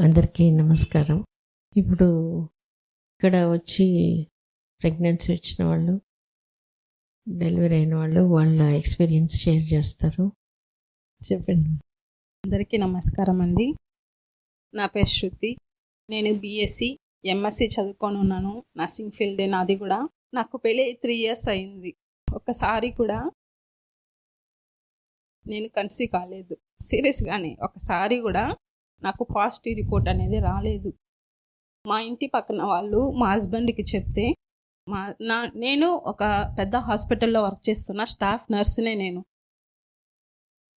అందరికీ నమస్కారం. ఇప్పుడు ఇక్కడ వచ్చి ప్రెగ్నెన్సీ వచ్చిన వాళ్ళు, డెలివరీ అయిన వాళ్ళు వాళ్ళ ఎక్స్పీరియన్స్ షేర్ చేస్తారు. చెప్పండి. అందరికీ నమస్కారం అండి. నా పేరు శృతి. నేను బీఎస్సీ ఎంఎస్సీ చదువుకొని ఉన్నాను. నర్సింగ్ ఫీల్డే నాది కూడా. నాకు పెళ్ళి 3 years అయింది. ఒక్కసారి కూడా నేను కన్సీవ్ కాలేదు. సీరియస్గానే ఒకసారి కూడా నాకు పాజిటివ్ రిపోర్ట్ అనేది రాలేదు. మా ఇంటి పక్కన వాళ్ళు మా హస్బెండ్కి చెప్తే నేను ఒక పెద్ద హాస్పిటల్లో వర్క్ చేస్తున్న స్టాఫ్ నర్సునే నేను.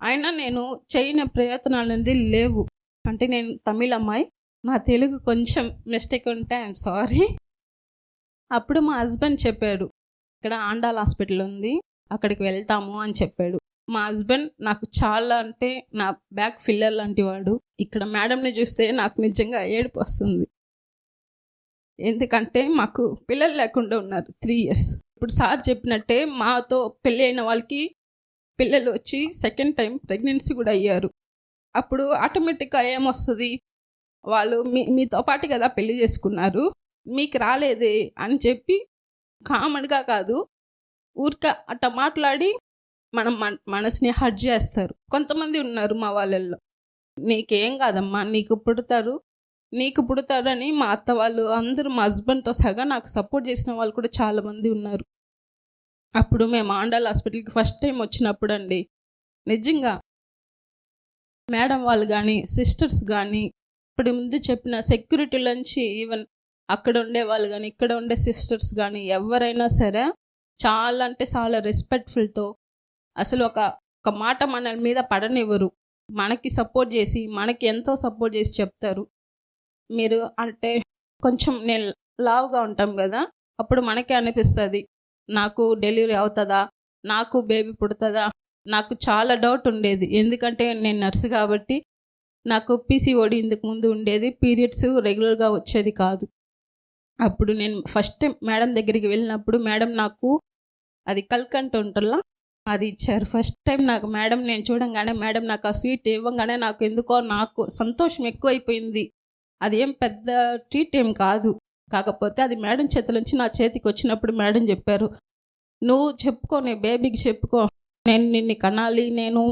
అయినా నేను చేయని ప్రయత్నాలు అనేది లేవు. అంటే నేను తమిళ అమ్మాయి, నా తెలుగు కొంచెం మిస్టేక్ ఉంటే ఐఎమ్ సారీ. అప్పుడు మా హస్బెండ్ చెప్పాడు, ఇక్కడ ఆండాల్ హాస్పిటల్ ఉంది, అక్కడికి వెళ్తాము అని చెప్పాడు. మా హస్బెండ్ నాకు చాలా అంటే నా బ్యాక్ ఫిల్లర్ లాంటి వాడు. ఇక్కడ మేడంని చూస్తే నాకు నిజంగా ఏడుపు వస్తుంది. ఎందుకంటే మాకు పిల్లలు లేకుండా ఉన్నారు 3 years. ఇప్పుడు సార్ చెప్పినట్టే మాతో పెళ్ళి అయిన వాళ్ళకి పిల్లలు వచ్చి సెకండ్ టైం ప్రెగ్నెన్సీ కూడా అయ్యారు. అప్పుడు ఆటోమేటిక్గా ఏమొస్తుంది, వాళ్ళు మీతో పాటు కదా పెళ్లి చేసుకున్నారు, మీకు రాలేదే అని చెప్పి కామన్గా కాదు ఊరిక అట్ట మాట్లాడి మనం మనసుని హర్ట్ చేస్తారు. కొంతమంది ఉన్నారు మా వాళ్ళల్లో, నీకేం కాదమ్మా, నీకు పుడతారని మా అత్త వాళ్ళు అందరూ మా హస్బెండ్తో సగా నాకు సపోర్ట్ చేసిన వాళ్ళు కూడా చాలామంది ఉన్నారు. అప్పుడు మేము ఆండాల్ హాస్పిటల్కి ఫస్ట్ టైం వచ్చినప్పుడు అండి, నిజంగా మేడం వాళ్ళు కానీ సిస్టర్స్ కానీ, ఇప్పుడు ముందు చెప్పిన సెక్యూరిటీ నుంచి ఈవెన్ అక్కడ ఉండే వాళ్ళు కానీ ఇక్కడ ఉండే సిస్టర్స్ కానీ ఎవరైనా సరే చాలా అంటే చాలా రెస్పెక్ట్ఫుల్తో, అసలు ఒక మాట మన మీద పడనివ్వరు. మనకి సపోర్ట్ చేసి మనకి ఎంతో సపోర్ట్ చేసి చెప్తారు. మీరు అంటే కొంచెం నేను లావుగా ఉంటాం కదా, అప్పుడు మనకే అనిపిస్తుంది నాకు డెలివరీ అవుతుందా, నాకు బేబీ పుడుతుందా. నాకు చాలా డౌట్ ఉండేది. ఎందుకంటే నేను నర్సు కాబట్టి నాకు పీసీఓడి ఇందుకు ముందు ఉండేది, పీరియడ్స్ రెగ్యులర్గా వచ్చేది కాదు. అప్పుడు నేను ఫస్ట్ టైం మేడం దగ్గరికి వెళ్ళినప్పుడు మేడం నాకు అది కల్కంట ఉంటల్లా అది ఇచ్చారు. ఫస్ట్ టైం నాకు మేడం నేను చూడంగానే మేడం నాకు ఆ స్వీట్ ఇవ్వగానే నాకు ఎందుకో నాకు సంతోషం ఎక్కువైపోయింది. అది ఏం పెద్ద ట్రీట్ ఏం కాదు, కాకపోతే అది మేడం చేతుల నుంచి నా చేతికి వచ్చినప్పుడు మేడం చెప్పారు, నువ్వు చెప్పుకో, నీ బేబీకి చెప్పుకో, నేను నిన్ను కనాలి, నేను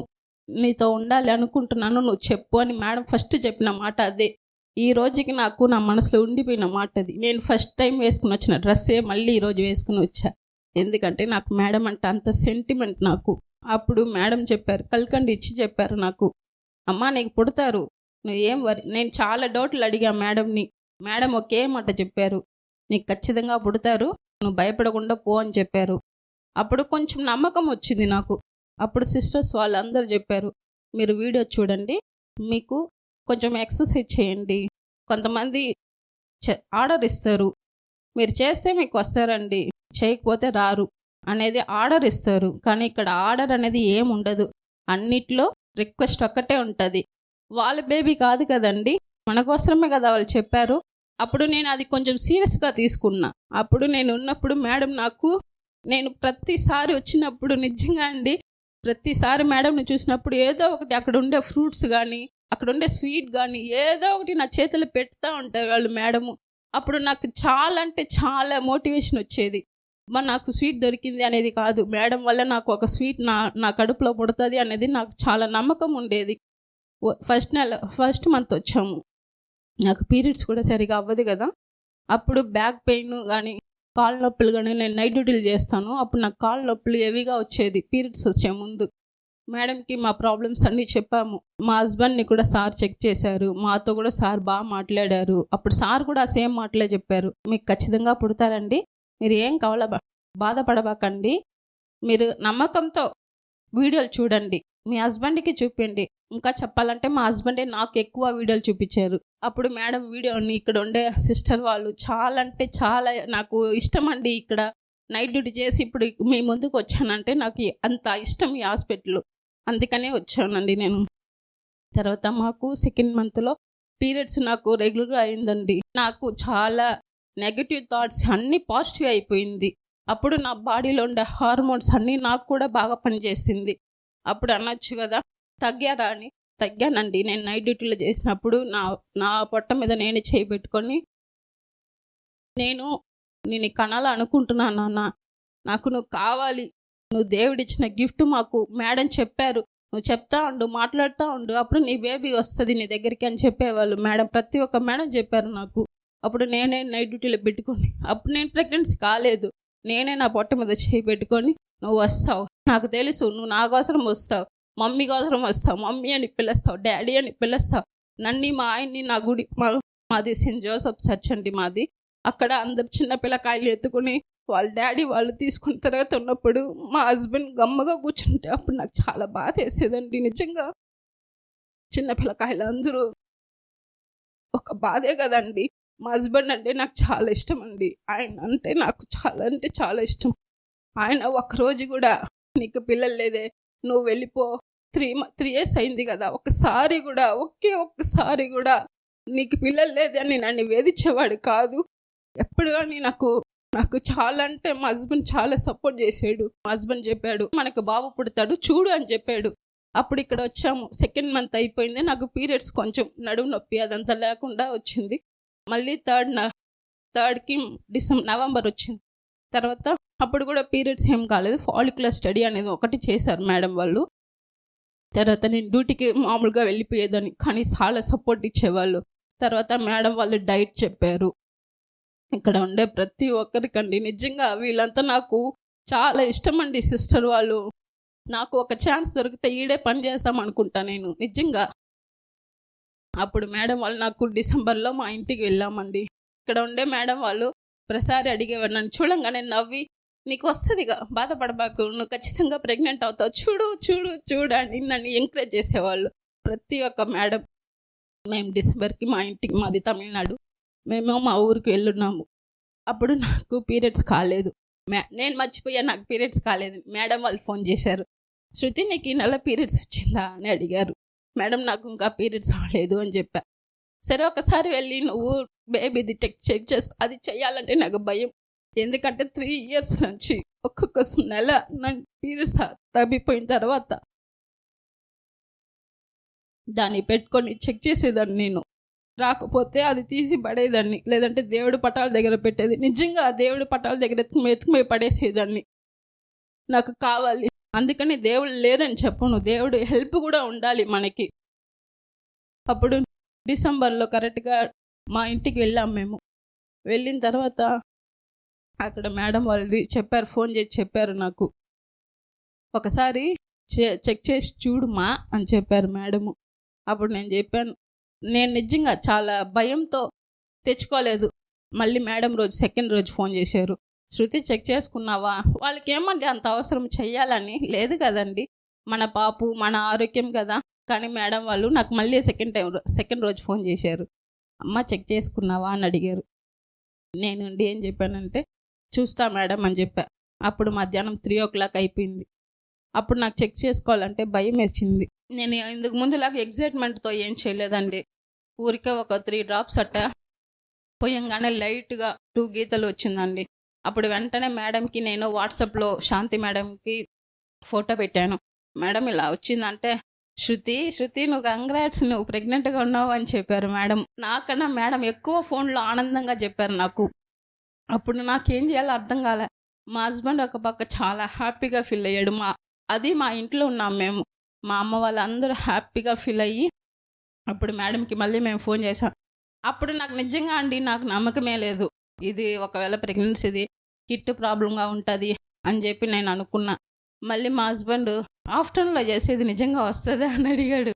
నీతో ఉండాలి అనుకుంటున్నాను, నువ్వు చెప్పు అని మేడం ఫస్ట్ చెప్పిన మాట అదే. ఈ రోజుకి నాకు నా మనసులో ఉండిపోయిన మాట అది. నేను ఫస్ట్ టైం వేసుకుని వచ్చిన డ్రెస్సే మళ్ళీ ఈరోజు వేసుకుని వచ్చా. ఎందుకంటే నాకు మేడం అంటే అంత సెంటిమెంట్ నాకు. అప్పుడు మేడం చెప్పారు, కల్కండి ఇచ్చి చెప్పారు నాకు, అమ్మా నీకు పుడతారు, నువ్వు ఏం నేను చాలా డౌట్లు అడిగా మేడంని. మేడం ఒకే మాట చెప్పారు, నీకు ఖచ్చితంగా పుడతారు, నువ్వు భయపడకుండా పో అని చెప్పారు. అప్పుడు కొంచెం నమ్మకం వచ్చింది నాకు. అప్పుడు సిస్టర్స్ వాళ్ళందరూ చెప్పారు, మీరు వీడియో చూడండి, మీకు కొంచెం ఎక్సర్సైజ్ చేయండి, కొంతమంది ఆర్డర్ ఇస్తారు, మీరు చేస్తే మీకు వస్తారండి, చేయకపోతే రారు అనేది ఆర్డర్ ఇస్తారు. కానీ ఇక్కడ ఆర్డర్ అనేది ఏముండదు, అన్నిట్లో రిక్వెస్ట్ ఒక్కటే ఉంటుంది. వాళ్ళ బేబీ కాదు కదండి, మన కోసమే కదా వాళ్ళు చెప్పారు. అప్పుడు నేను అది కొంచెం సీరియస్గా తీసుకున్నా. అప్పుడు నేను ఉన్నప్పుడు మేడం నేను ప్రతిసారి వచ్చినప్పుడు నిజంగా అండి, ప్రతిసారి మేడంని చూసినప్పుడు ఏదో ఒకటి అక్కడ ఉండే ఫ్రూట్స్ కానీ అక్కడ ఉండే స్వీట్ కానీ ఏదో ఒకటి నా చేతులు పెడతా ఉంటారు వాళ్ళు మేడము. అప్పుడు నాకు చాలా అంటే చాలా మోటివేషన్ వచ్చేది. నాకు స్వీట్ దొరికింది అనేది కాదు, మేడం వల్ల నాకు ఒక స్వీట్ నా కడుపులో పుడుతుంది అనేది నాకు చాలా నమ్మకం ఉండేది. ఫస్ట్ మంత్ వచ్చాము, నాకు పీరియడ్స్ కూడా సరిగా అవ్వదు కదా. అప్పుడు బ్యాక్ పెయిన్ కానీ కాళ్ళ నొప్పులు కానీ, నేను నైట్ డ్యూటీలు చేస్తాను, అప్పుడు నాకు కాళ్ళ నొప్పులు హెవీగా వచ్చేది పీరియడ్స్ వచ్చే ముందు. మేడంకి మా ప్రాబ్లమ్స్ అన్నీ చెప్పాము. మా హస్బెండ్ని కూడా సార్ చెక్ చేశారు, మాతో కూడా సార్ బాగా మాట్లాడారు. అప్పుడు సార్ కూడా సేమ్ మాటలే చెప్పారు, మీకు ఖచ్చితంగా పుడతారండి, మీరు ఏం కావాలో బాధపడబాకండి, మీరు నమ్మకంతో వీడియోలు చూడండి, మీ హస్బెండ్కి చూపించండి. ఇంకా చెప్పాలంటే మా హస్బెండే నాకు ఎక్కువ వీడియోలు చూపించారు. అప్పుడు మేడం వీడియోని ఇక్కడ ఉండే సిస్టర్ వాళ్ళు చాలా అంటే చాలా నాకు ఇష్టం అండి. ఇక్కడ నైట్ డ్యూటీ చేసి ఇప్పుడు మీ ముందుకు వచ్చానంటే నాకు అంత ఇష్టం ఈ హాస్పిటల్, అందుకనే వచ్చానండి నేను. తర్వాత మాకు సెకండ్ మంత్లో పీరియడ్స్ నాకు రెగ్యులర్గా అయిందండి. నాకు చాలా నెగటివ్ థాట్స్ అన్నీ పాజిటివ్ అయిపోయింది. అప్పుడు నా బాడీలో ఉండే హార్మోన్స్ అన్నీ నాకు కూడా బాగా పనిచేసింది. అప్పుడు అనొచ్చు కదా తగ్గారా అని, తగ్గానండి. నేను నైట్ డ్యూటీలో చేసినప్పుడు నా పొట్ట మీద నేనే చేయి పెట్టుకొని, నేను నిన్ను కనాలి అనుకుంటున్నాను నాన్న. నాకు నువ్వు కావాలి. నువ్వు దేవుడిచ్చిన గిఫ్ట్ మాకు మేడం చెప్పారు. నువ్వు చెప్తా ఉండు, మాట్లాడుతూ ఉండు, అప్పుడు నీ బేబీ వస్తుంది నీ దగ్గరికి అని చెప్పేవాళ్ళు మేడం. ప్రతి ఒక్క మేడం చెప్పారు నాకు. అప్పుడు నేనే నైట్ డ్యూటీలో పెట్టుకొని, అప్పుడు నేను ప్రెగ్నెన్సీ కాలేదు. నేనే నా పొట్ట మీద చేయి పెట్టుకొని, నువ్వు వస్తావు, నాకు తెలుసు నువ్వు నా కోసరం వస్తావు, మమ్మీ కోసరం వస్తావు, మమ్మీ అని పిలుస్తావు, డాడీ అని పిలుస్తావు. నన్ను మా ఆయన్ని నా గుడి మాది సెయింట్ జోసెఫ్ చర్చ్ అండి మాది. అక్కడ అందరు చిన్న పిల్లకాయలు ఎత్తుకుని వాళ్ళ డాడీ వాళ్ళు తీసుకుని తిరుగుతున్నప్పుడు మా హస్బెండ్ గమ్మగా కూర్చుంటే అప్పుడు నాకు చాలా బాధ వేసేదండి. నిజంగా చిన్న పిల్లకాయలు అందరూ ఒక బాధే కదండి. మా హస్బెండ్ అంటే నాకు చాలా ఇష్టం అండి. ఆయన అంటే నాకు చాలా ఇష్టం. ఆయన ఒక్కరోజు కూడా నీకు పిల్లలు లేదే, నువ్వు వెళ్ళిపో, 3 years అయింది కదా, ఒక్కసారి కూడా నీకు పిల్లలు లేదే అని నన్ను వేధించేవాడు కాదు. ఎప్పుడు కానీ నాకు చాలా అంటే మా హస్బెండ్ చాలా సపోర్ట్ చేసాడు. మా హస్బెండ్ చెప్పాడు మనకు బాబు పుడతాడు చూడు అని చెప్పాడు. అప్పుడు ఇక్కడ వచ్చాము, 2nd month అయిపోయింది. నాకు పీరియడ్స్ కొంచెం నడుము నొప్పి అదంతా లేకుండా వచ్చింది. మళ్ళీ 3rd నవంబర్ వచ్చింది. తర్వాత అప్పుడు కూడా పీరియడ్స్ ఏం కాలేదు. ఫాలిక్యులర్ స్టడీ అనేది ఒకటి చేశారు మేడం వాళ్ళు. తర్వాత నేను డ్యూటీకి మామూలుగా వెళ్ళిపోయేదాన్ని, కానీ చాలా సపోర్ట్ ఇచ్చేవాళ్ళు. తర్వాత మేడం వాళ్ళు డైట్ చెప్పారు. ఇక్కడ ఉండే ప్రతి ఒక్కరికండి నిజంగా వీళ్ళంతా నాకు చాలా ఇష్టం అండి. సిస్టర్ వాళ్ళు నాకు ఒక ఛాన్స్ దొరికితే ఈడే పని చేస్తాం అనుకుంటా నేను నిజంగా. అప్పుడు మేడం వాళ్ళు నాకు డిసెంబర్లో మా ఇంటికి వెళ్ళామండి. ఇక్కడ ఉండే మేడం వాళ్ళు ప్రసారి అడిగేవాడు నన్ను చూడంగానే నవ్వి, నీకు వస్తుందిగా, బాధపడబాకు, నువ్వు ఖచ్చితంగా ప్రెగ్నెంట్ అవుతావు, చూడు అని నన్ను ఎంకరేజ్ చేసేవాళ్ళు ప్రతి ఒక్క మేడం. మేము డిసెంబర్కి మా ఇంటికి, మాది తమిళనాడు, మేము మా ఊరికి వెళ్ళున్నాము. అప్పుడు నాకు పీరియడ్స్ కాలేదు. నేను మర్చిపోయా నాకు పీరియడ్స్ కాలేదు. మేడం వాళ్ళు ఫోన్ చేశారు, శృతి నీకు ఈ నెల పీరియడ్స్ వచ్చిందా అని అడిగారు. మేడం నాకు ఇంకా పీరియడ్స్ రాలేదు అని చెప్పా. సరే ఒకసారి వెళ్ళి నువ్వు బేబీది చెక్ చేసుకో. అది చెయ్యాలంటే నాకు భయం, ఎందుకంటే 3 years నుంచి ఒక్కొక్క నెల నా పీరియడ్స్ తగ్గిపోయిన తర్వాత దాన్ని పెట్టుకొని చెక్ చేసేదాన్ని. నేను రాకపోతే అది తీసి పడేదాన్ని, లేదంటే దేవుడి పటాల దగ్గర పెట్టేది. నిజంగా దేవుడి పటాల దగ్గర ఎత్తుకుపోయి పడేసేదాన్ని. నాకు కావాలి, అందుకని దేవుడు లేరని చెప్పను, దేవుడు హెల్ప్ కూడా ఉండాలి మనకి. అప్పుడు డిసెంబర్లో కరెక్ట్గా మా ఇంటికి వెళ్ళాం మేము. వెళ్ళిన తర్వాత అక్కడ మేడం వాళ్ళది చెప్పారు, ఫోన్ చేసి చెప్పారు నాకు, ఒకసారి చెక్ చేసి చూడుమా అని చెప్పారు మేడము. అప్పుడు నేను చెప్పాను, నేను నిజంగా చాలా భయంతో తెచ్చుకోలేదు. మళ్ళీ మేడం 2nd రోజు ఫోన్ చేశారు, శృతి చెక్ చేసుకున్నావా? వాళ్ళకి ఏమండి అంత అవసరం చెయ్యాలని లేదు కదండి, మన పాపు మన ఆరోగ్యం కదా. కానీ మేడం వాళ్ళు నాకు మళ్ళీ 2nd రోజు ఫోన్ చేశారు, అమ్మ చెక్ చేసుకున్నావా అని అడిగారు. నేను ఏం చెప్పానంటే చూస్తా మేడం అని చెప్పా. అప్పుడు మధ్యాహ్నం 3 o'clock అయిపోయింది. అప్పుడు నాకు చెక్ చేసుకోవాలంటే భయం వేసింది. నేను ఇందుకు ముందులాగా ఎగ్జైట్మెంట్తో ఏం చేయలేదండి. ఊరికే ఒక 3 drops అట్ట పోయంగానే లైట్గా 2 గీతలు వచ్చిందండి. అప్పుడు వెంటనే మేడంకి నేను వాట్సాప్లో శాంతి మేడంకి ఫోటో పెట్టాను. మేడం ఇలా వచ్చిందంటే, శృతి నువ్వు కంగ్రాట్స్, నువ్వు ప్రెగ్నెంట్గా ఉన్నావు అని చెప్పారు మేడం. నాకన్నా మేడం ఎక్కువ ఫోన్లో ఆనందంగా చెప్పారు నాకు. అప్పుడు నాకేం చేయాలో అర్థం కాలే. మా హస్బెండ్ ఒక పక్క చాలా హ్యాపీగా ఫీల్ అయ్యాడు. మా ఇంట్లో ఉన్నాం మేము, మా అమ్మ వాళ్ళందరూ హ్యాపీగా ఫీల్ అయ్యి అప్పుడు మేడంకి మళ్ళీ మేము ఫోన్ చేసాం. అప్పుడు నాకు నిజంగా అండి నాకు నమ్మకమే లేదు, ఇది ఒకవేళ ప్రెగ్నెన్సీది కిట్ ప్రాబ్లంగా ఉంటుంది అని చెప్పి నేను అనుకున్నా. మళ్ళీ మా హస్బెండ్ ఆఫ్టర్నూన్లో చేసేది నిజంగా వస్తుందా అని అడిగాడు.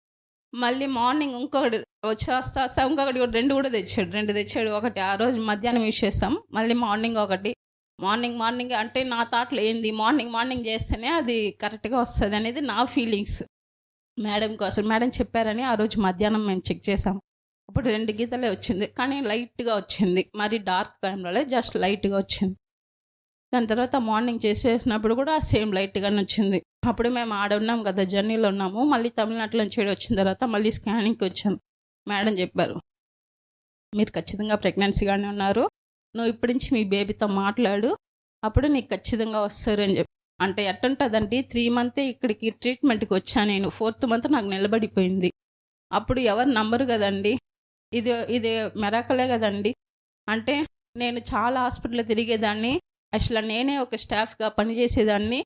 మళ్ళీ మార్నింగ్ ఇంకొకటి వస్తా ఇంకొకటి 2 కూడా తెచ్చాడు. ఒకటి ఆ రోజు మధ్యాహ్నం యూజ్ చేస్తాం, మళ్ళీ మార్నింగ్ ఒకటి. మార్నింగ్ అంటే నా థాట్లో ఏంది, మార్నింగ్ చేస్తేనే అది కరెక్ట్గా వస్తుంది అనేది నా ఫీలింగ్స్. మేడం కోసం మేడం చెప్పారని ఆ రోజు మధ్యాహ్నం మేము చెక్ చేసాం. అప్పుడు 2 గీతలే వచ్చింది, కానీ లైట్గా వచ్చింది, మరి డార్క్ టైంలో జస్ట్ లైట్గా వచ్చింది. దాని తర్వాత మార్నింగ్ చేసేసినప్పుడు కూడా సేమ్ లైట్గానే వచ్చింది. అప్పుడు మేము ఆడ ఉన్నాం కదా, జర్నీలో ఉన్నాము. మళ్ళీ తమిళనాడు నుంచి వచ్చిన తర్వాత మళ్ళీ స్కానింగ్కి వచ్చాము. మేడం చెప్పారు, మీరు ఖచ్చితంగా ప్రెగ్నెన్సీగానే ఉన్నారు, నువ్వు ఇప్పటి నుంచి మీ బేబీతో మాట్లాడు, అప్పుడు నీకు ఖచ్చితంగా వస్తారు అని చెప్పి. అంటే ఎట్టుంటుందంటే 3 months ఇక్కడికి ట్రీట్మెంట్కి వచ్చాను నేను. 4th month నాకు నిలబడిపోయింది. అప్పుడు ఎవరు నమ్మరు కదండి. ఇది ఇది మెరాకలే కదండి. అంటే నేను చాలా హాస్పిటల్ తిరిగేదాన్ని. అసలు నేనే ఒక స్టాఫ్గా పనిచేసేదాన్ని.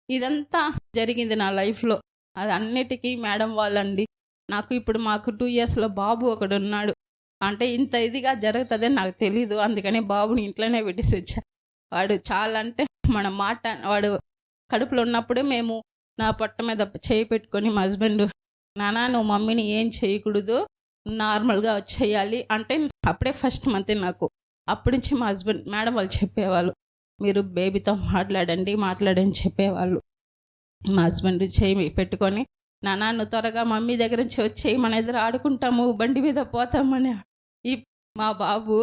ఇదంతా జరిగింది నా లైఫ్లో. అది అన్నిటికీ మేడం వాళ్ళండి. నాకు ఇప్పుడు మాకు 2 ఇయర్స్లో బాబు ఒకడున్నాడు. అంటే ఇంత ఇదిగా జరుగుతుందని నాకు తెలీదు. అందుకని బాబుని ఇంట్లోనే పెట్టేసి వచ్చా. వాడు చాలా అంటే మన మాట వాడు కడుపులో ఉన్నప్పుడే మేము నా పొట్ట మీద చేయి పెట్టుకొని మా హస్బెండ్, నానా నువ్వు మమ్మీని ఏం చేయకూడదు, నార్మల్గా వచ్చేయాలి అంటే అప్పుడే ఫస్ట్ మంత్ నాకు. అప్పటి నుంచి మా హస్బెండ్ మేడం వాళ్ళు చెప్పేవాళ్ళు, మీరు బేబీతో మాట్లాడని చెప్పేవాళ్ళు. మా హస్బెండ్ చేయి పెట్టుకొని, నానా నువ్వు త్వరగా మమ్మీ దగ్గర నుంచి వచ్చేయి, మన ఇద్దరు ఆడుకుంటాము, బండి మీద పోతామని. ఈ మా బాబు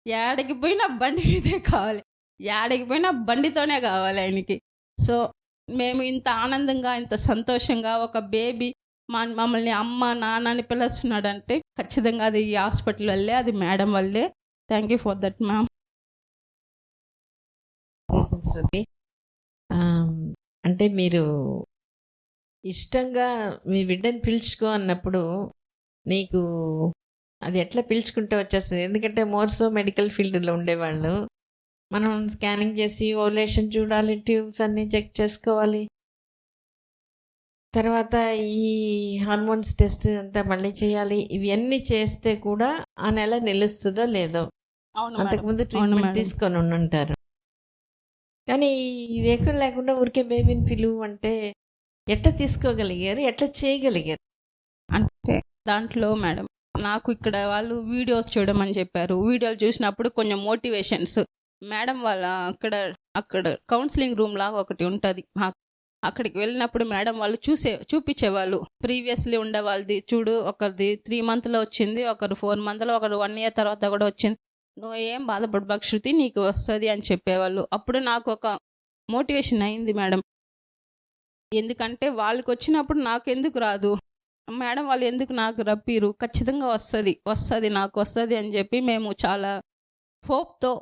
ఏడకి పోయినా బండి మీదే కావాలి, ఏడకి పోయినా బండితోనే కావాలి ఆయనకి. సో మేము ఇంత ఆనందంగా ఇంత సంతోషంగా ఒక బేబీ మమ్మల్ని అమ్మ నాన్న అని పిలుస్తున్నాడంటే ఖచ్చితంగా అది ఈ హాస్పిటల్ వల్లే, అది మేడం వల్లే. Thank you for that ma'am. Shruti, అంటే మీరు ఇష్టంగా మీ బిడ్డని పిలుచుకో అన్నప్పుడు నీకు అది ఎట్లా పిలుచుకుంటే వచ్చేస్తుంది? ఎందుకంటే మోర్సో మెడికల్ ఫీల్డ్లో ఉండేవాళ్ళు, మనం స్కానింగ్ చేసి ఓలేషన్ చూడాలి, ట్యూబ్స్ అన్నీ చెక్ చేసుకోవాలి, తర్వాత ఈ హార్మోన్స్ టెస్ట్ అంతా మళ్ళీ చేయాలి. ఇవన్నీ చేస్తే కూడా ఆ నెల నిలుస్తుందో లేదో. అవును, అంతకుముందు ట్రీట్మెంట్ తీసుకొని ఉంటారు. కానీ ఇది ఎక్కడ లేకుండా ఊరికే బేబీని పిలువు అంటే ఎట్లా తీసుకోగలిగారు, ఎట్లా చేయగలిగారు? అంటే దాంట్లో మేడం నాకు ఇక్కడ వాళ్ళు వీడియోస్ చూడమని చెప్పారు. వీడియోలు చూసినప్పుడు కొంచెం మోటివేషన్స్ మేడం వాళ్ళ అక్కడ కౌన్సిలింగ్ రూమ్ లాగా ఒకటి ఉంటుంది. అక్కడికి వెళ్ళినప్పుడు మేడం వాళ్ళు చూపించేవాళ్ళు. ప్రీవియస్లీ ఉండే వాళ్ళది చూడు, ఒకరిది 3 monthsలో వచ్చింది, ఒకరు 4 monthsలో, ఒకరు 1 year తర్వాత కూడా వచ్చింది, నువ్వు ఏం బాధపడబాకు శృతి, నీకు వస్తుంది అని చెప్పేవాళ్ళు. అప్పుడు నాకు ఒక మోటివేషన్ అయింది మేడం. ఎందుకంటే వాళ్ళకి వచ్చినప్పుడు నాకు ఎందుకు రాదు, మేడం వాళ్ళు ఎందుకు నాకు రప్పిరు, ఖచ్చితంగా వస్తుంది నాకు వస్తుంది అని చెప్పి మేము చాలా హోప్తో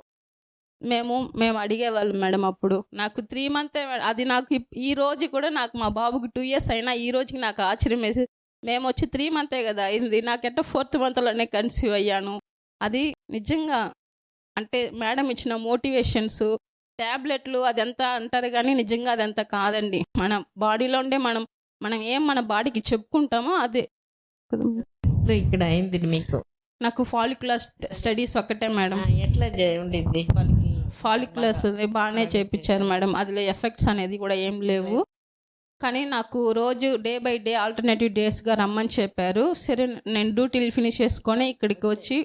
మేము అడిగేవాళ్ళం మేడం. అప్పుడు నాకు 3 months అది నాకు ఈ రోజు కూడా నాకు మా బాబుకి 2 years అయినా ఈ రోజుకి నాకు ఆశ్చర్యం వేసి, మేము వచ్చి 3 months కదా అయింది, నాకెట్ట 4th monthలోనే కన్సీవ్ అయ్యాను. అది నిజంగా అంటే మేడం ఇచ్చిన మోటివేషన్స్, ట్యాబ్లెట్లు అదంతా అంటారు కానీ నిజంగా అదంతా కాదండి. మన బాడీలో ఉండే మనం ఏం మన బాడీకి చెప్పుకుంటామో అదే. ఇక్కడ అయింది మీకు? నాకు ఫాలిక్యులర్ స్టడీస్ ఒక్కటే మేడం. ఎట్లా ఉండింది? ఫాలిక్యులర్స్ బాగానే చేయించారు మేడం. అందులో ఎఫెక్ట్స్ అనేది కూడా ఏం లేవు. కానీ నాకు రోజు డే బై డే ఆల్టర్నేటివ్ డేస్గా రమ్మని చెప్పారు. సరే నేను డ్యూటీలు ఫినిష్ చేసుకొని ఇక్కడికి వచ్చి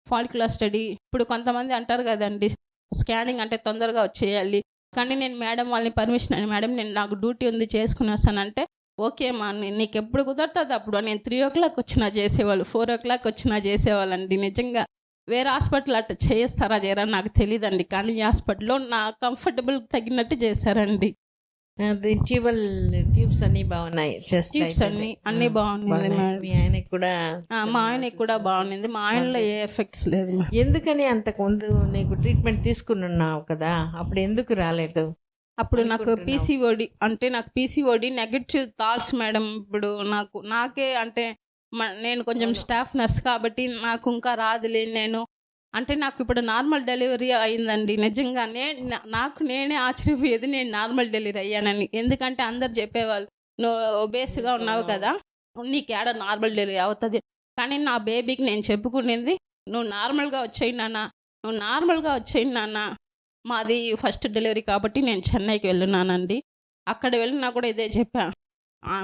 ఫాలిక్యులర్ స్టడీ, ఇప్పుడు కొంతమంది అంటారు కదండి స్కానింగ్ అంటే తొందరగా వచ్చేయాలి, కానీ నేను మేడం వాళ్ళని పర్మిషన్ అని, మేడం నేను నాకు డ్యూటీ ఉంది చేసుకుని వస్తానంటే, ఓకే మా నీకు ఎప్పుడు కుదరుతుంది అప్పుడు. నేను 3 o'clock వచ్చినా చేసేవాళ్ళు, 4 o'clock వచ్చినా చేసేవాళ్ళండి. నిజంగా వేరే హాస్పిటల్ అట్లా చేస్తారా చేయరా నాకు తెలియదండి, కానీ ఈ హాస్పిటల్లో నా కంఫర్టబుల్ తగినట్టు చేశారండి. ట్యూబ్స్ అన్ని బాగున్నాయి, ట్యూబ్స్ అన్ని బాగున్నాయి మేడం. మీ ఆయనకి కూడా? మా ఆయనకి కూడా బాగుంది. మా ఆయనలో ఏ ఎఫెక్ట్స్ లేదు. ఎందుకని అంతకుముందు నీకు ట్రీట్మెంట్ తీసుకుని ఉన్నావు కదా, అప్పుడు ఎందుకు రాలేదు? అప్పుడు నాకు పీసీఓడి, అంటే నాకు పీసీఓడి నెగటివ్ థాట్స్ మేడం. ఇప్పుడు నాకే అంటే నేను కొంచెం స్టాఫ్ నర్స్ కాబట్టి నాకు ఇంకా రాదులే, అంటే నాకు ఇప్పుడు నార్మల్ డెలివరీ అయిందండి. నిజంగానే నేనే ఆశ్చర్యపోయేది నేను నార్మల్ డెలివరీ అయ్యానని. ఎందుకంటే అందరు చెప్పేవాళ్ళు, నువ్వు ఒబేస్గా ఉన్నావు కదా, నీకేడ నార్మల్ డెలివరీ అవుతుంది. కానీ నా బేబీకి నేను చెప్పుకునేది, నువ్వు నార్మల్గా వచ్చేయి నాన్న. మాది ఫస్ట్ డెలివరీ కాబట్టి నేను చెన్నైకి వెళ్ళినానండి. అక్కడ వెళ్ళినా కూడా ఇదే చెప్పా,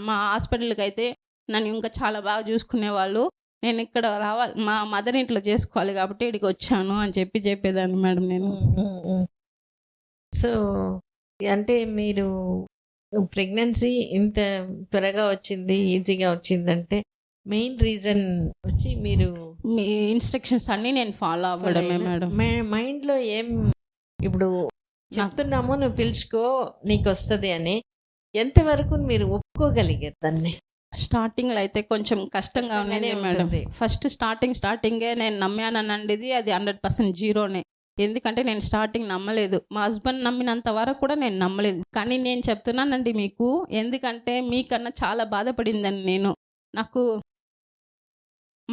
మా హాస్పిటల్కి అయితే నన్ను ఇంకా చాలా బాగా చూసుకునేవాళ్ళు, నేను ఇక్కడ రావాలి, మా మదర్ ఇంట్లో చేసుకోవాలి కాబట్టి ఇక్కడికి వచ్చాను అని చెప్పేదాన్ని మేడం నేను. సో అంటే మీరు ప్రెగ్నెన్సీ ఇంత త్వరగా వచ్చింది, ఈజీగా వచ్చిందంటే మెయిన్ రీజన్ వచ్చి మీరు మీ ఇన్స్ట్రక్షన్స్ అన్నీ నేను ఫాలో అవ్వడమే మేడం. మైండ్లో ఏం ఇప్పుడు చెప్తున్నామో నువ్వు పిలుచుకో నీకు వస్తుంది అని ఎంతవరకు మీరు ఒప్పుకోగలిగారు దాన్ని? స్టార్టింగ్లో అయితే కొంచెం కష్టంగా ఉన్నది మేడం. ఫస్ట్ స్టార్టింగే నేను నమ్మానండి, అది 100% జీరోనే. ఎందుకంటే నేను స్టార్టింగ్ నమ్మలేదు, మా హస్బెండ్ నమ్మినంత వరకు కూడా నేను నమ్మలేదు. కానీ నేను చెప్తున్నానండి మీకు, ఎందుకంటే మీకన్నా చాలా బాధపడిందని నాకు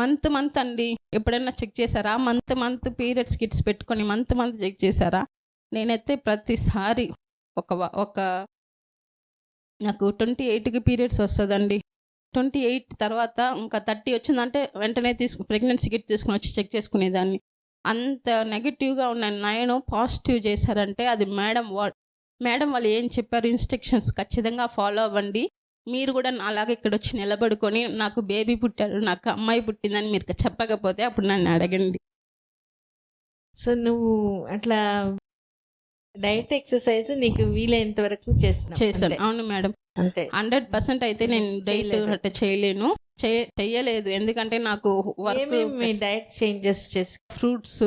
మంత్ అండి. ఎప్పుడైనా చెక్ చేశారా? మంత్ పీరియడ్స్ కిట్స్ పెట్టుకొని మంత్ చెక్ చేశారా? నేనైతే ప్రతిసారి ఒక నాకు 28కి పీరియడ్స్ వస్తదండి. 28 తర్వాత ఇంకా 30 వచ్చిందంటే వెంటనే ప్రెగ్నెన్సీ కిట్ తీసుకొని వచ్చి చెక్ చేసుకునేదాన్ని. అంత నెగెటివ్‌గా ఉన్న నేను పాజిటివ్ చేశారంటే అది మేడం వాళ్ళు ఏం చెప్పారు ఇన్‌స్ట్రక్షన్స్ ఖచ్చితంగా ఫాలో అవ్వండి. మీరు కూడా నాలాగా ఇక్కడొచ్చి నిలబడుకొని నాకు బేబీ పుట్టాడు, నాకు అమ్మాయి పుట్టిందని మీరు చెప్పకపోతే అప్పుడు నన్ను అడగండి. సో నువ్వు అట్లా డైట్ ఎక్సర్సైజ్ నీకు వీలైనంత వరకు చేశాను. అవును మేడం. అంతే 100% అయితే నేను డైట్ అట్లా చేయలేను, చెయ్యలేదు. ఎందుకంటే నాకు వర్క్. మీ డైట్ చేంజెస్ చేసి ఫ్రూట్స్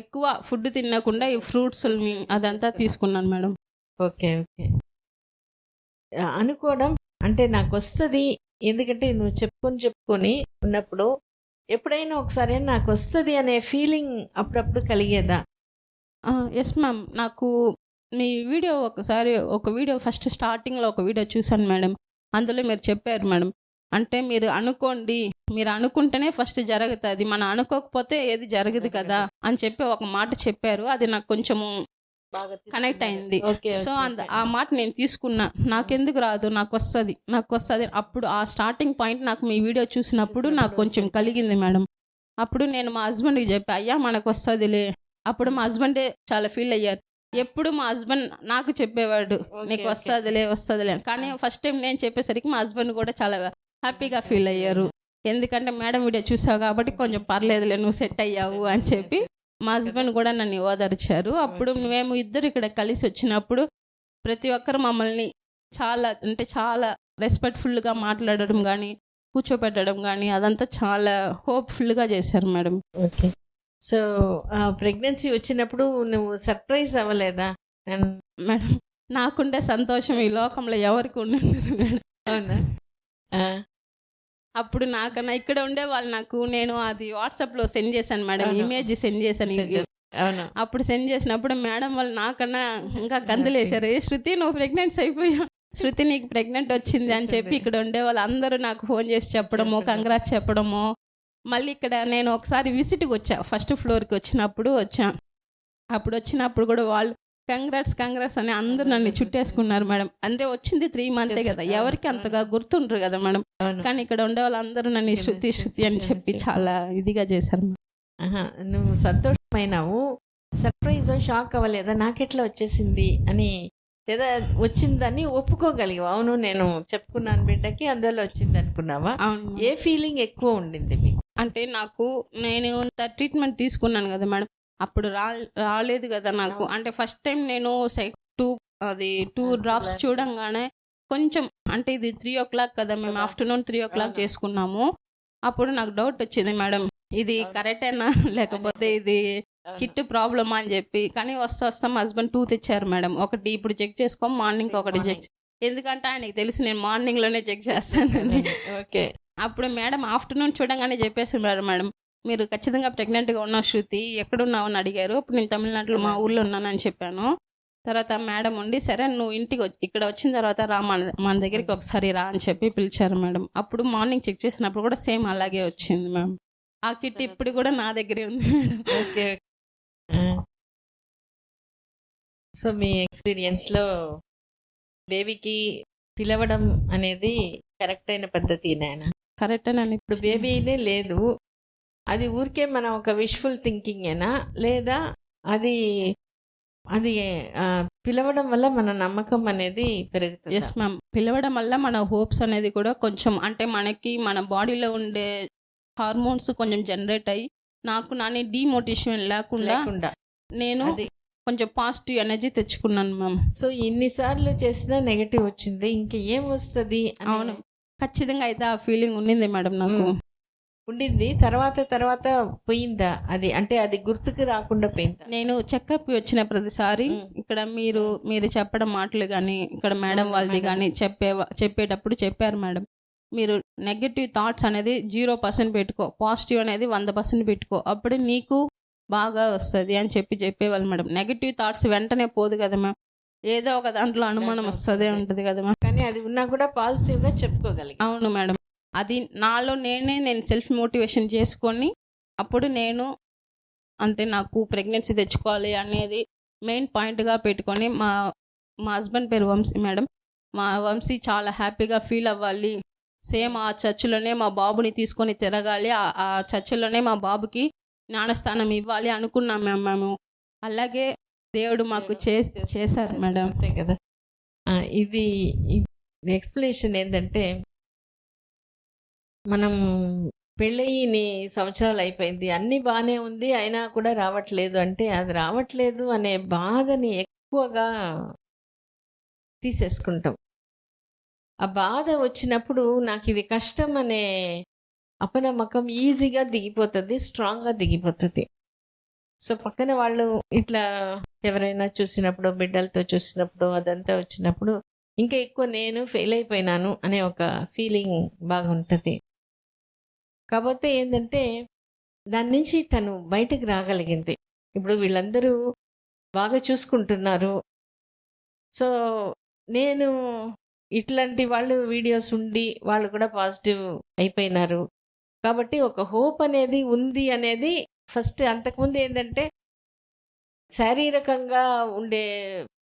ఎక్కువ ఫుడ్ తినకుండా ఈ ఫ్రూట్స్ అదంతా తీసుకున్నాను మేడం. Okay okay. అనుకోవడం అంటే నాకు వస్తుంది, ఎందుకంటే నువ్వు చెప్పుకొని ఉన్నప్పుడు ఎప్పుడైనా ఒకసారి నాకు వస్తుంది అనే ఫీలింగ్ అప్పుడప్పుడు కలిగేదా? Yes ma'am. నాకు మీ వీడియో ఒక వీడియో ఫస్ట్ స్టార్టింగ్లో ఒక వీడియో చూశాను మేడం. అందులో మీరు చెప్పారు మేడం, అంటే మీరు అనుకోండి, మీరు అనుకుంటేనే ఫస్ట్ జరుగుతుంది, మనం అనుకోకపోతే ఏది జరగదు కదా అని చెప్పి ఒక మాట చెప్పారు. అది నాకు కొంచెము కనెక్ట్ అయింది. సో ఆ మాట నేను తీసుకున్నా. నాకెందుకు రాదు, నాకు వస్తుంది. అప్పుడు ఆ స్టార్టింగ్ పాయింట్ నాకు మీ వీడియో చూసినప్పుడు నాకు కొంచెం కలిగింది మేడం. అప్పుడు నేను మా హస్బెండ్కి చెప్పా, అయ్యా మనకు వస్తుందిలే. అప్పుడు మా హస్బెండే చాలా ఫీల్ అయ్యారు. ఎప్పుడు మా హస్బెండ్ నాకు చెప్పేవాడు, నీకు వస్తుందిలే. కానీ ఫస్ట్ టైం నేను చెప్పేసరికి మా హస్బెండ్ కూడా చాలా హ్యాపీగా ఫీల్ అయ్యారు. ఎందుకంటే మేడం వీడియో చూసావు కాబట్టి కొంచెం పర్లేదులే, నువ్వు సెట్ అయ్యావు అని చెప్పి మా హస్బెండ్ కూడా నన్ను ఓదార్చారు. అప్పుడు మేము ఇద్దరు ఇక్కడ కలిసి వచ్చినప్పుడు ప్రతి ఒక్కరు మమ్మల్ని చాలా రెస్పెక్ట్ఫుల్గా మాట్లాడడం కానీ, కూర్చోపెట్టడం కానీ అదంతా చాలా హోప్ఫుల్గా చేశారు మేడం. ఓకే. సో ప్రెగ్నెన్సీ వచ్చినప్పుడు నువ్వు సర్ప్రైజ్ అవ్వలేదా? మేడం నాకుండే సంతోషం ఈ లోకంలో ఎవరికి ఉండదు. అవునా? అప్పుడు నాకన్నా ఇక్కడ ఉండే వాళ్ళు నేను అది వాట్సాప్లో సెండ్ చేశాను మేడం, ఇమేజ్ సెండ్ చేశాను. అప్పుడు సెండ్ చేసినప్పుడు మేడం వాళ్ళు నాకన్నా ఇంకా గంతులేశారు, శృతి నువ్వు ప్రెగ్నెన్సీ అయిపోయావు, శృతి నీకు ప్రెగ్నెంట్ వచ్చింది అని చెప్పి ఇక్కడ ఉండే వాళ్ళు అందరూ నాకు ఫోన్ చేసి చెప్పడము, కంగ్రాట్స్ చెప్పడము. మళ్ళీ ఇక్కడ నేను ఒకసారి విజిట్కి వచ్చా, ఫస్ట్ ఫ్లోర్కి వచ్చినప్పుడు అప్పుడు వచ్చినప్పుడు కూడా వాళ్ళు కంగ్రాట్స్ అని అందరూ నన్ను చుట్టేసుకున్నారు మేడం. అంటే వచ్చింది 3 months కదా, ఎవరికి అంతగా గుర్తుంటారు కదా మేడం. కానీ ఇక్కడ ఉండే వాళ్ళందరూ నన్ను శృతి అని చెప్పి చాలా ఇదిగా చేశారు. నువ్వు సంతోషమైనావు, సర్ప్రైజ్ షాక్ అవ్వలేదా నాకెట్లా వచ్చేసింది అని, లేదా వచ్చిందని ఒప్పుకోగలిగావు? అవును నేను చెప్పుకున్నాను బిడ్డకి అందువల్ల వచ్చింది అనుకున్నావా? ఏ ఫీలింగ్ ఎక్కువ ఉండింది మీకు? అంటే నేను ట్రీట్మెంట్ తీసుకున్నాను కదా మేడం, అప్పుడు రాలేదు కదా నాకు. అంటే ఫస్ట్ టైం నేను 2 drops చూడంగానే కొంచెం, అంటే ఇది 3 o'clock కదా, మేము ఆఫ్టర్నూన్ 3 o'clock చేసుకున్నాము. అప్పుడు నాకు డౌట్ వచ్చింది మేడం, ఇది కరెక్టేనా లేకపోతే ఇది కిట్ ప్రాబ్లమా అని చెప్పి. కానీ వస్తాం హస్బెండ్ 2 తెచ్చారు మేడం. ఒకటి ఇప్పుడు చెక్ చేసుకో, మార్నింగ్ ఒకటి చెక్, ఎందుకంటే ఆయనకి తెలుసు నేను మార్నింగ్లోనే చెక్ చేస్తానని. ఓకే. అప్పుడు మేడం ఆఫ్టర్నూన్ చూడంగానే చెప్పేసి మేడం మీరు ఖచ్చితంగా ప్రెగ్నెంట్గా ఉన్నావు శృతి, ఎక్కడున్నావు అని అడిగారు. అప్పుడు నేను తమిళనాడులో మా ఊళ్ళో ఉన్నానని చెప్పాను. తర్వాత మేడం ఉండి సరే నువ్వు ఇక్కడ వచ్చిన తర్వాత రా మన దగ్గరికి ఒకసారి రా అని చెప్పి పిలిచారు మేడం. అప్పుడు మార్నింగ్ చెక్ చేసినప్పుడు కూడా సేమ్ అలాగే వచ్చింది మ్యామ్. ఆ కిట్ ఇప్పుడు కూడా నా దగ్గరే ఉంది మేడం. ఓకే. సో మీ ఎక్స్పీరియన్స్లో బేబీకి పిలవడం అనేది కరెక్ట్ అయిన పద్ధతినేనా? కరెక్ట్ అని ఇప్పుడు బేబీనే లేదు, అది ఊరికే మనం ఒక విష్ఫుల్ థింకింగేనా, లేదా అది పిలవడం వల్ల మన నమ్మకం అనేది పెరుగుతుంది? ఎస్ మ్యామ్, పిలవడం వల్ల మన హోప్స్ అనేది కూడా కొంచెం, అంటే మనకి మన బాడీలో ఉండే హార్మోన్స్ కొంచెం జనరేట్ అయ్యి నాని డిమోటివేషన్ లేకుండా నేను కొంచెం పాజిటివ్ ఎనర్జీ తెచ్చుకున్నాను మ్యామ్. సో ఇన్నిసార్లు చేసినా నెగటివ్ వచ్చింది, ఇంకా ఏం వస్తుంది? అవును, ఖచ్చితంగా అయితే ఆ ఫీలింగ్ ఉండింది మేడం నాకు. ఉండింది. తర్వాత పోయిందా అది? అంటే అది గుర్తుకు రాకుండా పోయిందా? నేను చెకప్ వచ్చిన ప్రతిసారి ఇక్కడ మీరు చెప్పడం మాటలు కానీ, ఇక్కడ మేడం వాళ్ళది కానీ చెప్పేటప్పుడు చెప్పారు మేడం, మీరు నెగటివ్ థాట్స్ అనేది 0% పెట్టుకో, పాజిటివ్ అనేది 100% పెట్టుకో, అప్పుడే నీకు బాగా వస్తుంది అని చెప్పేవాళ్ళు మేడం. నెగటివ్ థాట్స్ వెంటనే పోదు కదా మ్యామ్, ఏదో ఒక దాంట్లో అనుమానం వస్తుందే ఉంటుంది కదా మ్యామ్. కానీ అది ఉన్నా కూడా పాజిటివ్గా చెప్పుకోగలిగి. అవును మేడం, అది నాలో నేను సెల్ఫ్ మోటివేషన్ చేసుకొని అప్పుడు నేను అంటే నాకు ప్రెగ్నెన్సీ తెచ్చుకోవాలి అనేది మెయిన్ పాయింట్గా పెట్టుకొని మా హస్బెండ్ పేరు వంశీ మేడం. మా వంశీ చాలా హ్యాపీగా ఫీల్ అవ్వాలి, సేమ్ ఆ చర్చిలోనే మా బాబుని తీసుకొని తిరగాలి, ఆ చర్చిలోనే మా బాబుకి జ్ఞానస్థానం ఇవ్వాలి అనుకున్నాం మేము. అలాగే దేవుడు మాకు చేశారు మేడం. అంతే కదా. ఇది ఎక్స్ప్లెనేషన్ ఏంటంటే, మనం పెళ్ళయి సంవత్సరాలు అయిపోయింది, అన్నీ బాగానే ఉంది, అయినా కూడా రావట్లేదు అంటే అది రావట్లేదు అనే బాధని ఎక్కువగా తీసేసుకుంటాం. ఆ బాధ వచ్చినప్పుడు నాకు ఇది కష్టం అనే అపనమ్మకం ఈజీగా దిగిపోతుంది, స్ట్రాంగ్గా దిగిపోతుంది. సో పక్కన వాళ్ళు ఇట్లా ఎవరైనా చూసినప్పుడు, బిడ్డలతో చూసినప్పుడు, అదంతా వచ్చినప్పుడు ఇంకా ఎక్కువ నేను ఫెయిల్ అయిపోయినాను అనే ఒక ఫీలింగ్ బాగుంటుంది. కాకపోతే ఏంటంటే దాని నుంచి తను బయటకు రాగలిగింది. ఇప్పుడు వీళ్ళందరూ బాగా చూసుకుంటున్నారు. సో నేను ఇట్లాంటి వాళ్ళు వీడియోస్ ఉండి వాళ్ళు కూడా పాజిటివ్ అయిపోయినారు కాబట్టి ఒక హోప్ అనేది ఉంది అనేది ఫస్ట్. అంతకుముందు ఏంటంటే శారీరకంగా ఉండే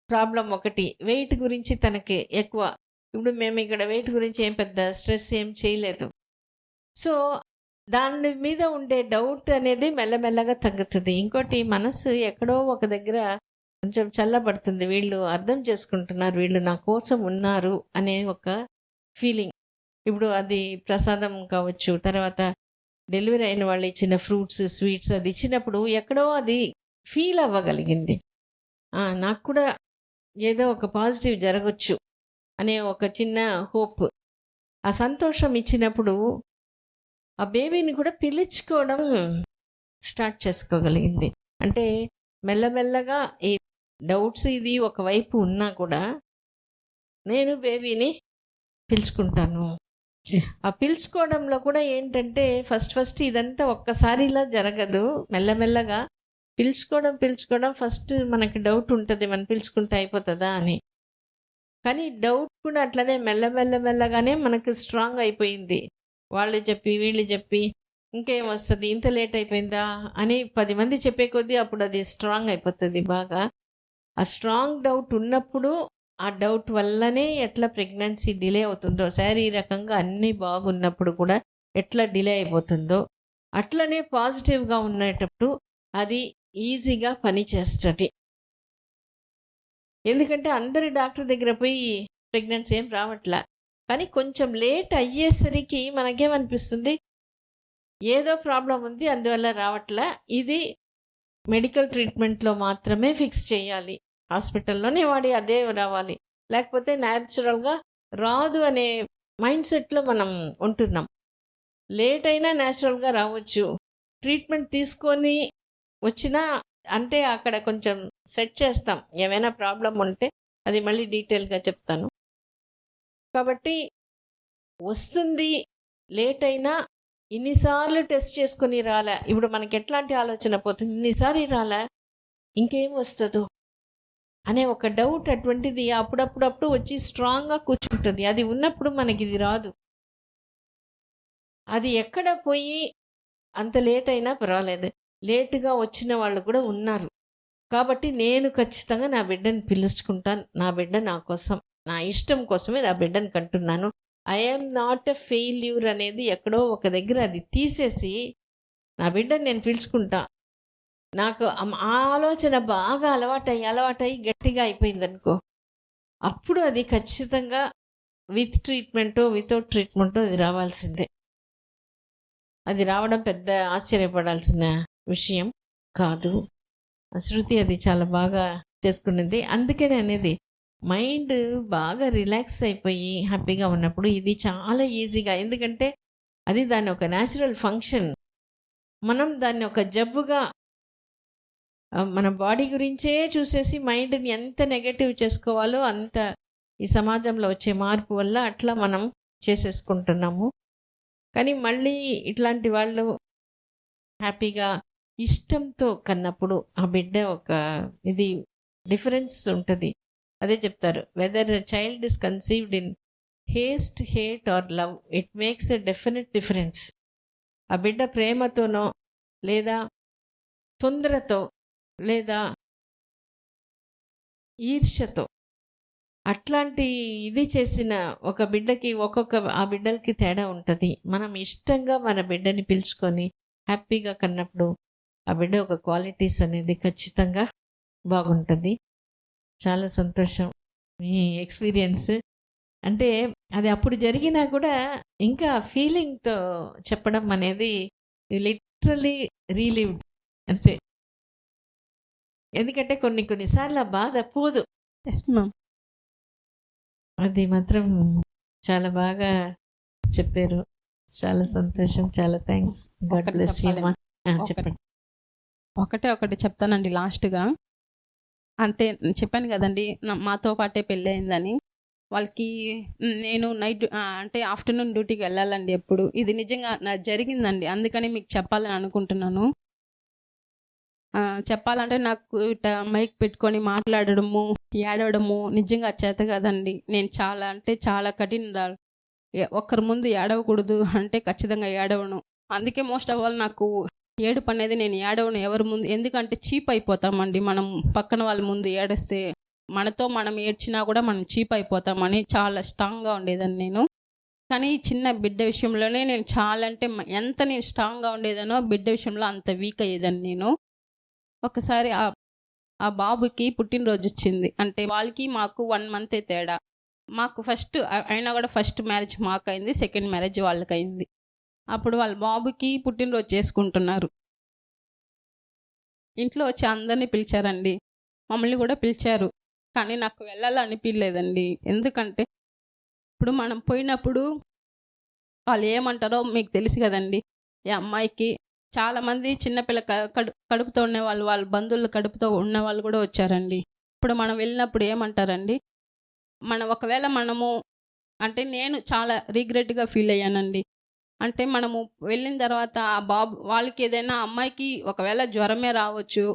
ప్రాబ్లం ఒకటి, వెయిట్ గురించి తనకి ఎక్కువ. ఇప్పుడు మేము ఇక్కడ వెయిట్ గురించి ఏం పెద్ద స్ట్రెస్ ఏం చేయలేదు. సో దాని మీద ఉండే డౌట్ అనేది మెల్లమెల్లగా తగ్గుతుంది. ఇంకోటి మనసు ఎక్కడో ఒక దగ్గర కొంచెం చల్లబడుతుంది, వీళ్ళు అర్థం చేసుకుంటున్నారు, వీళ్ళు నా కోసం ఉన్నారు అనే ఒక ఫీలింగ్. ఇప్పుడు అది ప్రసాదం కావచ్చు, తర్వాత డెలివరీ అయిన వాళ్ళు ఇచ్చిన ఫ్రూట్స్, స్వీట్స్ అది ఇచ్చినప్పుడు ఎక్కడో అది ఫీల్ అవ్వగలిగింది. నాకు కూడా ఏదో ఒక పాజిటివ్ జరగచ్చు అనే ఒక చిన్న హోప్, ఆ సంతోషం ఇచ్చినప్పుడు ఆ బేబీని కూడా పిలుచుకోవడం స్టార్ట్ చేసుకోగలిగింది. అంటే మెల్లమెల్లగా ఈ డౌట్స్ ఇది ఒకవైపు ఉన్నా కూడా నేను బేబీని పిలుచుకుంటాను. ఆ పిలుచుకోవడంలో కూడా ఏంటంటే ఫస్ట్ ఇదంతా ఒక్కసారిలా జరగదు, మెల్లమెల్లగా పిలుచుకోవడం ఫస్ట్ మనకి డౌట్ ఉంటుంది, మనం పిలుచుకుంటే అయిపోతుందా అని. కానీ డౌట్ కూడా అట్లనే మెల్లగానే మనకు స్ట్రాంగ్ అయిపోయింది. వాళ్ళు చెప్పి వీళ్ళు చెప్పి ఇంకేం వస్తుంది, ఇంత లేట్ అయిపోయిందా అని 10 మంది చెప్పే కొద్దీ అప్పుడు అది స్ట్రాంగ్ అయిపోతుంది బాగా. ఆ స్ట్రాంగ్ డౌట్ ఉన్నప్పుడు ఆ డౌట్ వల్లనే ఎట్లా ప్రెగ్నెన్సీ డిలే అవుతుందో, శారీరకంగా అన్నీ బాగున్నప్పుడు కూడా ఎట్లా డిలే అయిపోతుందో అట్లనే పాజిటివ్గా ఉండేటప్పుడు అది ఈజీగా పనిచేస్తుంది. ఎందుకంటే అందరి డాక్టర్ దగ్గర పోయి ప్రెగ్నెన్సీ ఏం రావట్లా, కానీ కొంచెం లేట్ అయ్యేసరికి మనకేమనిపిస్తుంది, ఏదో ప్రాబ్లం ఉంది అందువల్ల రావట్లా, ఇది మెడికల్ ట్రీట్మెంట్లో మాత్రమే ఫిక్స్ చేయాలి, హాస్పిటల్లోనే వాడి అదే రావాలి, లేకపోతే న్యాచురల్గా రాదు అనే మైండ్ సెట్లో మనం ఉంటున్నాం. లేట్ అయినా న్యాచురల్గా రావచ్చు, ట్రీట్మెంట్ తీసుకొని వచ్చినా అంటే అక్కడ కొంచెం సెట్ చేస్తాం, ఏమైనా ప్రాబ్లం ఉంటే అది మళ్ళీ డీటెయిల్గా చెప్తాను. కాబట్టి వస్తుంది, లేట్ అయినా ఇన్నిసార్లు టెస్ట్ చేసుకుని రాలే, ఇప్పుడు మనకి ఎట్లాంటి ఆలోచన పోతుంది, ఇన్నిసార్లు రాలే ఇంకేం వస్తుందో అనే ఒక డౌట్ అటువంటిది అప్పుడప్పుడు వచ్చి స్ట్రాంగ్గా కూర్చుంటుంది. అది ఉన్నప్పుడు మనకి ఇది రాదు. అది ఎక్కడ పోయి అంత లేట్ అయినా పర్వాలేదు, లేటుగా వచ్చిన వాళ్ళు కూడా ఉన్నారు. కాబట్టి నేను ఖచ్చితంగా నా బిడ్డను పిలుచుకుంటాను, నా బిడ్డ నా కోసం, నా ఇష్టం కోసమే నా బిడ్డను కంటున్నాను. ఐఎమ్ నాట్ ఎ ఫెయిల్యూర్ అనేది ఎక్కడో ఒక దగ్గర అది తీసేసి నా బిడ్డను నేను పిలుచుకుంటా. నాకు ఆ ఆలోచన బాగా అలవాటయ్యి గట్టిగా అయిపోయింది అనుకో, అప్పుడు అది ఖచ్చితంగా విత్ ట్రీట్మెంటో వితౌట్ ట్రీట్మెంటో అది రావాల్సిందే. అది రావడం పెద్ద ఆశ్చర్యపడాల్సిన విషయం కాదు. శృతి అది చాలా బాగా చేసుకున్నది. అందుకనే అనేది మైండ్ బాగా రిలాక్స్ అయిపోయి హ్యాపీగా ఉన్నప్పుడు ఇది చాలా ఈజీగా, ఎందుకంటే అది దాని ఒక న్యాచురల్ ఫంక్షన్. మనం దాన్ని ఒక జబ్బుగా మన బాడీ గురించే చూసేసి మైండ్ని ఎంత నెగటివ్ చేసుకోవాలో అంత ఈ సమాజంలో వచ్చే మార్పు వల్ల అట్లా మనం చేసేసుకుంటున్నాము. కానీ మళ్ళీ ఇట్లాంటి వాళ్ళు హ్యాపీగా ఇష్టంతో కన్నప్పుడు ఆ బిడ్డ ఒక ఇది డిఫరెన్స్ ఉంటుంది. అదే చెప్తారు, whether child is conceived in hate or love, it makes a definite difference. ఆ బిడ్డ ప్రేమతోనో లేదా తొందరతో లేదా ఈర్ష్యతో అట్లాంటి ఇది చేసిన ఒక బిడ్డకి ఆ బిడ్డలకి తేడా ఉంటుంది. మనం ఇష్టంగా మన బిడ్డని పిలుచుకొని హ్యాపీగా కన్నప్పుడు ఆ బిడ్డ ఒక క్వాలిటీస్ అనేది ఖచ్చితంగా బాగుంటుంది. చాలా సంతోషం మీ ఎక్స్పీరియన్స్. అంటే అది అప్పుడు జరిగినా కూడా ఇంకా ఫీలింగ్తో చెప్పడం అనేది లిటరలీ రీలివ్డ్ అంతే. ఎందుకంటే కొన్నిసార్లు ఆ బాధ పోదు. Yes ma'am. అది మాత్రం చాలా బాగా చెప్పారు. చాలా సంతోషం. చాలా థ్యాంక్స్. గాడ్ ఒకటి బ్లెస్ యూ చెప్పాలి. అమ్మా. చెప్పండి. ఒకటి చెప్తానండి లాస్ట్గా. అంటే చెప్పాను కదండి మాతో పాటే పెళ్ళి అయిందని. వాళ్ళకి నేను నైట్ అంటే ఆఫ్టర్నూన్ డ్యూటీకి వెళ్ళాలండి ఎప్పుడు. ఇది నిజంగా నాకు జరిగిందండి, అందుకని మీకు చెప్పాలని అనుకుంటున్నాను. చెప్పాలంటే నాకు ఇట్లా మైక్ పెట్టుకొని మాట్లాడడము, ఏడవడము నిజంగా చేత కదండి. నేను చాలా అంటే చాలా కఠినరాలు. ఒక్కరి ముందు ఏడవకూడదు అంటే ఖచ్చితంగా ఏడవను. అందుకే మోస్ట్ ఆఫ్ ఆల్ నాకు ఏడుపు అనేది నేను ఏడవను ఎవరి ముందు. ఎందుకంటే చీప్ అయిపోతామండి మనం పక్కన వాళ్ళ ముందు ఏడిస్తే. మనతో మనం ఏడ్చినా కూడా మనం చీప్ అయిపోతామని చాలా స్ట్రాంగ్గా ఉండేదాన్ని నేను. కానీ చిన్న బిడ్డ విషయంలోనే నేను చాలా అంటే ఎంత నేను స్ట్రాంగ్గా ఉండేదానో బిడ్డ విషయంలో అంత వీక్ అయ్యేదాన్ని నేను. ఒకసారి ఆ బాబుకి పుట్టినరోజు వచ్చింది. అంటే వాళ్ళకి మాకు 1 month తేడా. మాకు ఫస్ట్ అయినా కూడా ఫస్ట్ మ్యారేజ్ మాకు అయింది, సెకండ్ మ్యారేజ్ వాళ్ళకి అయింది. అప్పుడు వాళ్ళ బాబుకి పుట్టినరోజు చేసుకుంటున్నారు. ఇంట్లో వచ్చి అందరినీ పిలిచారండి, మమ్మల్ని కూడా పిలిచారు. కానీ నాకు వెళ్ళాలనిపించలేదండి. ఎందుకంటే ఇప్పుడు మనం పోయినప్పుడు వాళ్ళు ఏమంటారో మీకు తెలుసు కదండి. ఈ అమ్మాయికి చాలామంది చిన్నపిల్ల కడుపుతో ఉన్నవాళ్ళు, వాళ్ళ బంధువులు కడుపుతో ఉన్నవాళ్ళు కూడా వచ్చారండి. ఇప్పుడు మనం వెళ్ళినప్పుడు ఏమంటారండి, ఒకవేళ మనము అంటే నేను చాలా రిగ్రెట్గా ఫీల్ అయ్యానండి. అంటే మనము వెళ్ళిన తర్వాత ఆ బాబు వాళ్ళకి ఏదైనా అమ్మాయికి ఒకవేళ జ్వరమే రావచ్చు,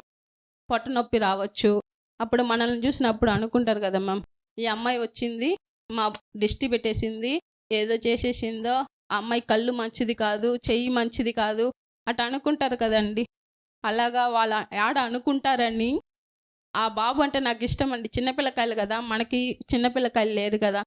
పొట్ట నొప్పి రావచ్చు. అప్పుడు మనల్ని చూసినప్పుడు అనుకుంటారు కదా మ్యామ్, ఈ అమ్మాయి వచ్చింది మా దిష్టి పెట్టేసింది, ఏదో చేసేసిందో, ఆ అమ్మాయి కళ్ళు మంచిది కాదు, చెయ్యి మంచిది కాదు అట్లా అనుకుంటారు కదండి. అలాగా వాళ్ళ అనుకుంటారని ఆ బాబు అంటే నాకు ఇష్టం అండి. చిన్నపిల్లకాయలు కదా, మనకి చిన్నపిల్లకాయలు లేదు కదా.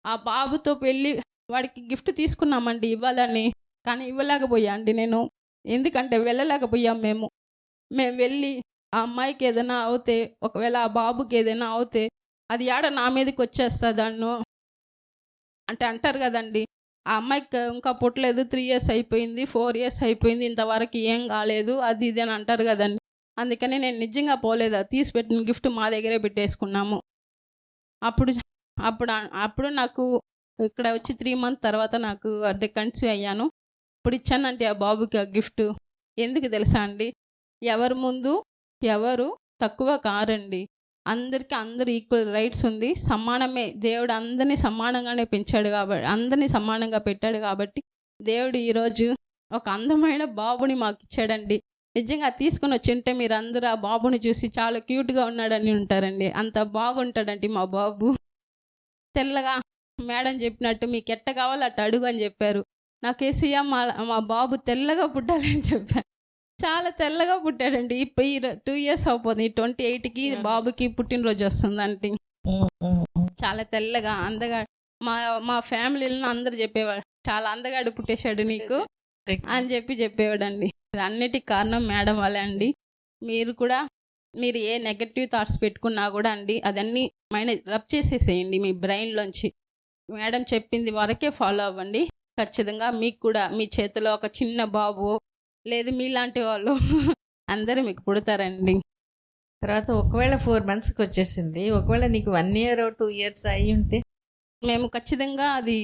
ఆ బాబుతో వెళ్ళి వాడికి గిఫ్ట్ తీసుకున్నామండి ఇవ్వాలని, కానీ ఇవ్వలేకపోయా అండి నేను. ఎందుకంటే వెళ్ళలేకపోయాం మేము వెళ్ళి ఆ అమ్మాయికి ఏదైనా అవుతే, ఒకవేళ ఆ బాబుకి ఏదైనా అవుతే అది నా మీదకి వచ్చేస్తుందన్నో అంటే అంటారు కదండి. ఆ అమ్మాయికి ఇంకా పుట్టలేదు, 3 years అయిపోయింది, 4 years అయిపోయింది, ఇంతవరకు ఏం కాలేదు, అది ఇది అని అంటారు కదండి. అందుకని నేను నిజంగా పోలేదు. తీసి పెట్టిన గిఫ్ట్ మా దగ్గరే పెట్టేసుకున్నాము. అప్పుడు నాకు ఇక్కడ వచ్చి 3 months తర్వాత నాకు అద్దె కన్సీవ్ అయ్యాను. ఇప్పుడు ఇచ్చానంటే ఆ బాబుకి ఆ గిఫ్ట్ ఎందుకు తెలుసా అండి, ఎవరి ముందు ఎవరు తక్కువ కారండి. అందరూ ఈక్వల్ రైట్స్ ఉంది, సమానమే. దేవుడు అందరినీ సమానంగానే పెంచాడు కాబట్టి, అందరినీ సమానంగా పెట్టాడు కాబట్టి దేవుడు ఈరోజు ఒక అందమైన బాబుని మాకు ఇచ్చాడండి. నిజంగా తీసుకుని వచ్చి ఉంటే మీరు అందరూ ఆ బాబుని చూసి చాలా క్యూట్గా ఉన్నాడని ఉంటారండి. అంత బాగుంటాడండి మా బాబు. తెల్లగా మేడం చెప్పినట్టు మీకు ఎట్ట కావాలో అట్ట అడుగు అని చెప్పారు. నాకేసయ్య మా బాబు తెల్లగా పుట్టాలని చెప్పారు. చాలా తెల్లగా పుట్టాడండి. ఇప్పుడు 2 years అయిపోతుంది. 28కి బాబుకి పుట్టినరోజు వస్తుందండి. చాలా తెల్లగా అందగా మా ఫ్యామిలీలో అందరు చెప్పేవాడు, చాలా అందగాడు పుట్టేశాడు నీకు అని చెప్పేవాడండి. అన్నిటికి కారణం మేడం వాళ్ళే అండి. మీరు ఏ నెగటివ్ థాట్స్ పెట్టుకున్నా కూడా అండి అదన్నీ రబ్ చేసేసేయండి మీ బ్రెయిన్లోంచి. మేడం చెప్పింది వరకే ఫాలో అవ్వండి. ఖచ్చితంగా మీకు కూడా మీ చేతిలో ఒక చిన్న బాబు లేదు మీలాంటి వాళ్ళు అందరూ మీకు పుడతారండి. తర్వాత ఒకవేళ 4 monthsకి వచ్చేసింది, ఒకవేళ నీకు 1 year 2 years అయ్యి ఉంటే మేము ఖచ్చితంగా అది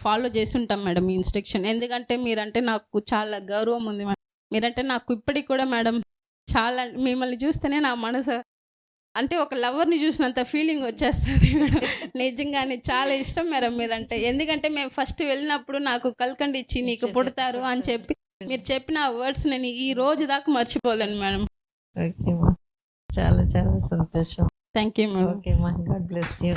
ఫాలో చేస్తుంటాం మేడం ఈ ఇన్స్ట్రక్షన్. ఎందుకంటే మీరంటే నాకు చాలా గౌరవం ఉంది మేడం. మీరంటే నాకు ఇప్పటికి కూడా మేడం చాలా, మిమ్మల్ని చూస్తేనే నా మనసు అంటే ఒక లవర్ని చూసినంత ఫీలింగ్ వచ్చేస్తుంది మేడం. నిజంగానే చాలా ఇష్టం మేడం మీరంటే. ఎందుకంటే మేము ఫస్ట్ వెళ్ళినప్పుడు నాకు కల్కండి ఇచ్చి నీకు పుడతారు అని చెప్పి మీరు చెప్పిన వర్డ్స్ నేను ఈ రోజు దాకా మర్చిపోలేను మేడం. ఓకే మా, చాలా చాలా సంతోషం. Thank you madam. ఓకే మా, గాడ్ బ్లెస్ యూ.